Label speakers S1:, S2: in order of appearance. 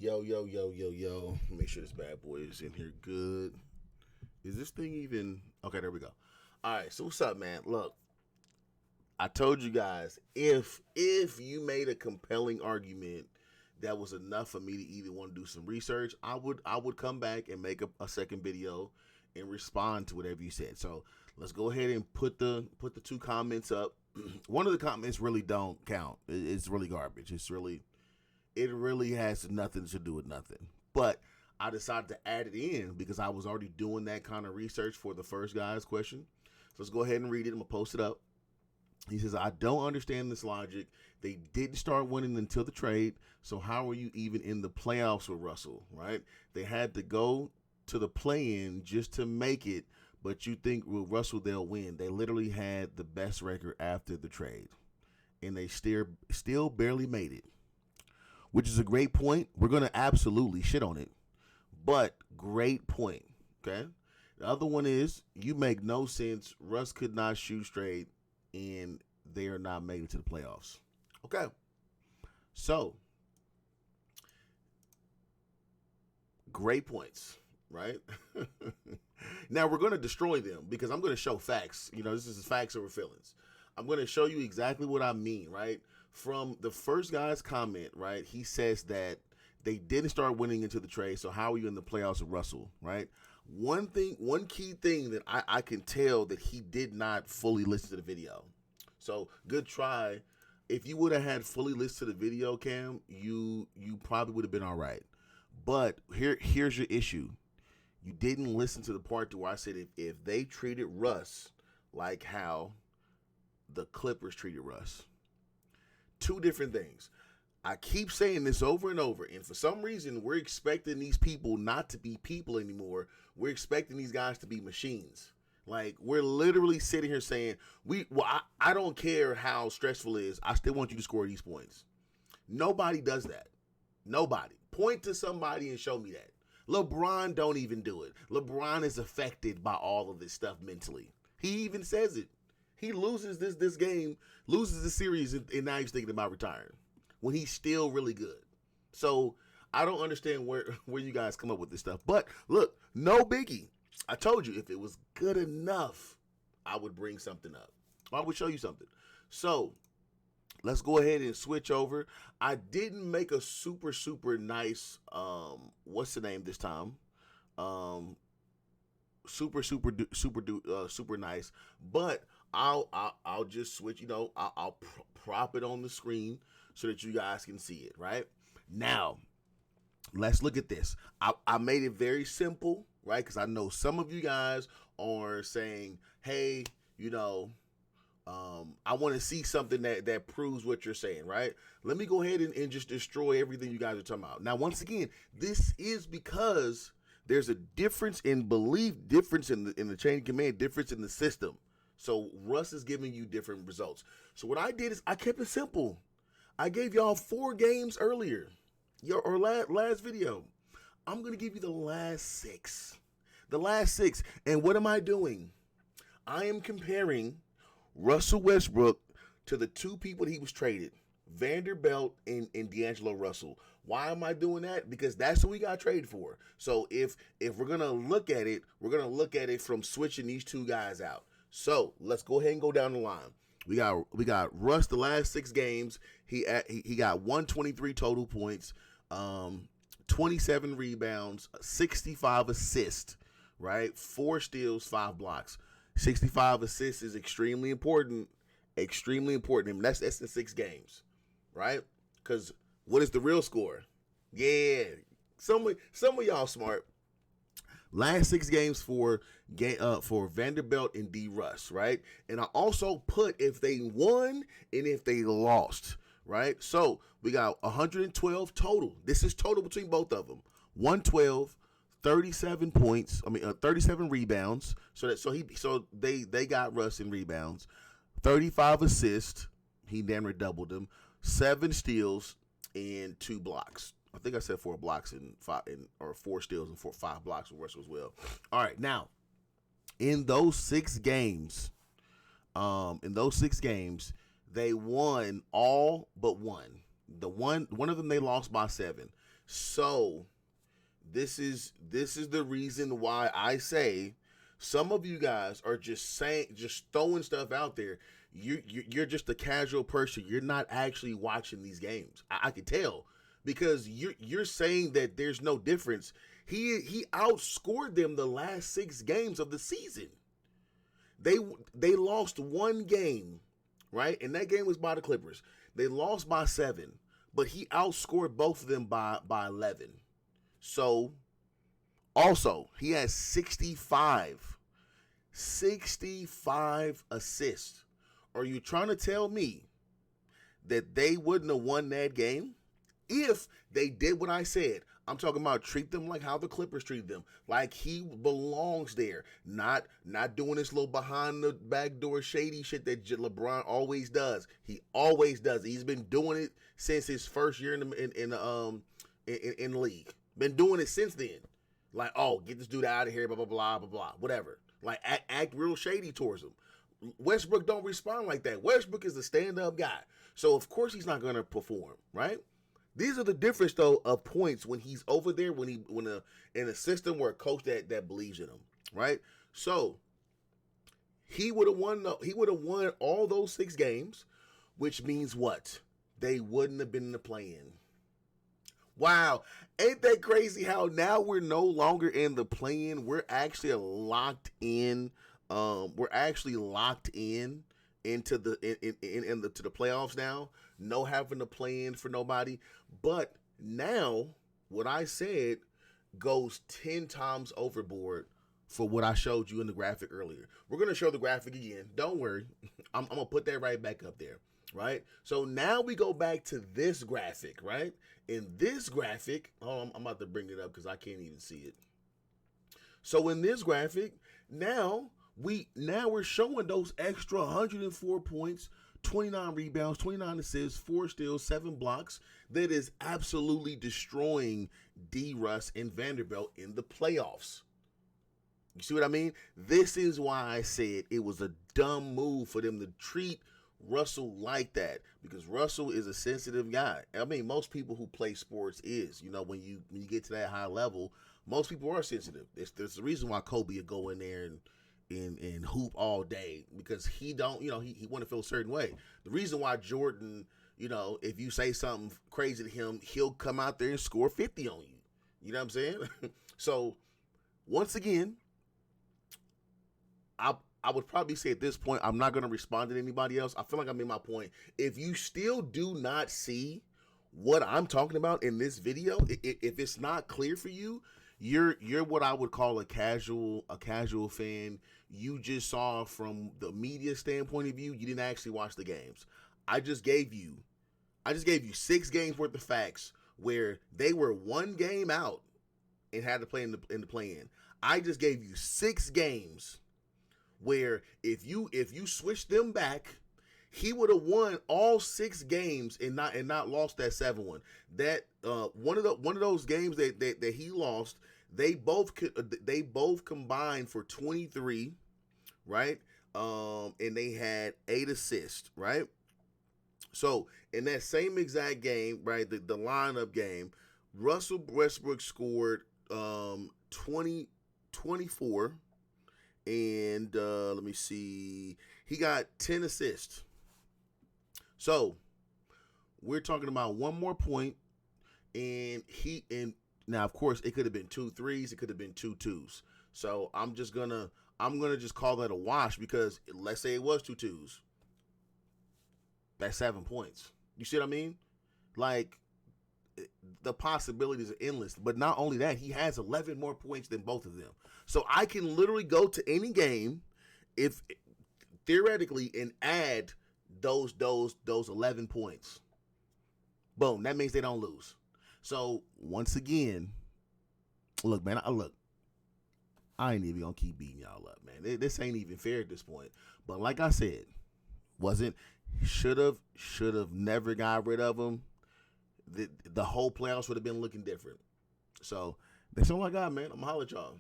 S1: Yo, yo, yo, yo, yo. Make sure this bad boy is in here good. Is this thing even... Okay, there we go. All right, so what's up, man? Look, I told you guys, if you made a compelling argument that was enough for me to even want to do some research, I would come back and make a second video and respond to whatever you said. So let's go ahead and put the two comments up. One of the comments really don't count. It's really garbage. It really has nothing to do with nothing. But I decided to add it in because I was already doing that kind of research for the first guy's question. So let's go ahead and read it. I'm going to post it up. He says, I don't understand this logic. They didn't start winning until the trade. So how are you even in the playoffs with Russell, right? They had to go to the play-in just to make it. But you think with Russell they'll win. They literally had the best record after the trade. And they still barely made it. Which is a great point. We're going to absolutely shit on it. But great point, okay? The other one is, you make no sense. Russ could not shoot straight, and they are not making it to the playoffs. Okay. So, great points, right? Now, we're going to destroy them because I'm going to show facts. You know, this is facts over feelings. I'm going to show you exactly what I mean, right? From the first guy's comment, right? He says that they didn't start winning into the trade, so how are you in the playoffs with Russell, right? One key thing that I can tell that he did not fully listen to the video. So, good try. If you would have had fully listened to the video, Cam, you probably would have been all right. But here's your issue. You didn't listen to the part where I said if they treated Russ like how the Clippers treated Russ. Two different things. I keep saying this over and over, and for some reason, we're expecting these people not to be people anymore. We're expecting these guys to be machines. Like, we're literally sitting here saying, I don't care how stressful it is. I still want you to score these points. Nobody does that. Nobody. Point to somebody and show me that. LeBron don't even do it. LeBron is affected by all of this stuff mentally. He even says it. He loses this game, loses the series, and now he's thinking about retiring when he's still really good. So I don't understand where you guys come up with this stuff. But look, no biggie. I told you if it was good enough, I would bring something up. I would show you something. So let's go ahead and switch over. I didn't make a super nice what's the name this time? Super nice, but I'll just switch, you know, I'll prop it on the screen so that you guys can see it. Right now, let's look at this. I made it very simple, right? Because I know some of you guys are saying, hey, you know, I want to see something that proves what you're saying, right? Let me go ahead and just destroy everything you guys are talking about. Now, once again, this is because there's a difference in belief, difference in the chain of command, difference in the system. So Russ is giving you different results. So what I did is I kept it simple. I gave y'all 4 games earlier, or last video. I'm going to give you the last 6. The last 6. And what am I doing? I am comparing Russell Westbrook to the 2 people that he was traded. Vanderbilt and D'Angelo Russell. Why am I doing that? Because that's who we got traded for. So if we're gonna look at it, we're gonna look at it from switching these 2 guys out. So let's go ahead and go down the line. We got Russ the last 6 games. He got 123 total points, 27 rebounds, 65 assists, right? 4 steals, 5 blocks. 65 assists is extremely important. Extremely important. And that's in 6 games. Right? Because what is the real score? Yeah. Some of y'all smart. Last 6 games for Vanderbilt and D. Russ, right? And I also put if they won and if they lost, right? So we got 112 total. This is total between both of them. 112, 37 points. 37 rebounds. So they got Russ in rebounds. 35 assists. He damn near doubled them. 7 steals and 2 blocks. I think I said 4 blocks and 4 steals and 5 blocks for Russell as well. All right, now in those 6 games, they won all but one. One of them they lost by 7. So this is the reason why I say some of you guys are just throwing stuff out there. You're just a casual person. You're not actually watching these games. I can tell because you're saying that there's no difference. He outscored them the last 6 games of the season. They lost one game, right? And that game was by the Clippers. They lost by 7, but he outscored both of them by 11. So, also, he has 65 assists. Are you trying to tell me that they wouldn't have won that game if they did what I said? I'm talking about treat them like how the Clippers treat them, like he belongs there, not doing this little behind the back door shady shit that LeBron always does. He always does. He's been doing it since his first year in the league. Been doing it since then. Like, oh, get this dude out of here, blah blah blah blah blah, whatever. Like act real shady towards him. Westbrook don't respond like that. Westbrook is the stand-up guy, so of course he's not gonna perform, right? These are the difference, though, of points when he's over there, in a system where a coach that believes in him, right? So he would have won. He would have won all those 6 games, which means what? They wouldn't have been in the play-in. Wow, ain't that crazy? How now we're no longer in the play-in. We're actually locked in. We're actually locked in into the to the playoffs now. No having to play in for nobody. But now what I said goes 10 times overboard for what I showed you in the graphic earlier. We're going to show the graphic again. Don't worry. I'm going to put that right back up there, right? So now we go back to this graphic, right? In this graphic, I'm about to bring it up because I can't even see it. So in this graphic, now we're showing those extra 104 points, 29 rebounds, 29 assists, 4 steals, 7 blocks. That is absolutely destroying D. Russ and Vanderbilt in the playoffs. You see what I mean? This is why I said it was a dumb move for them to treat Russell like that, because Russell is a sensitive guy. I mean, most people who play sports is, when you get to that high level, most people are sensitive. There's the reason why Kobe would go in there and hoop all day, because he don't, he want to feel a certain way. The reason why Jordan, if you say something crazy to him, he'll come out there and score 50 on you. You know what I'm saying? So once again, I would probably say at this point, I'm not going to respond to anybody else. I feel like I made my point. If you still do not see what I'm talking about in this video, if it's not clear for you, you're what I would call a casual fan. You just saw from the media standpoint of view. You didn't actually watch the games. I just gave you 6 games worth of facts where they were 1 game out and had to play in the play-in. I just gave you 6 games where if you switch them back, he would have won all 6 games and not lost that 7-1. That one of those games that he lost, they both combined for 23, right? And they had 8 assists, right? So in that same exact game, right, the lineup game, Russell Westbrook scored 24. And let me see, he got 10 assists. So we're talking about 1 more point, and now of course it could have been 2 threes, it could have been 2 twos. So I'm gonna just call that a wash, because let's say it was 2 twos. That's 7 points. You see what I mean? Like, the possibilities are endless. But not only that, he has 11 more points than both of them. So I can literally go to any game, if theoretically, and add those 11 points. Boom. That means they don't lose. So once again, look, man, I ain't even gonna keep beating y'all up, man. This ain't even fair at this point. But like I said, should have never got rid of him. The whole playoffs would have been looking different. So that's all I got, man. I'm gonna holler at y'all.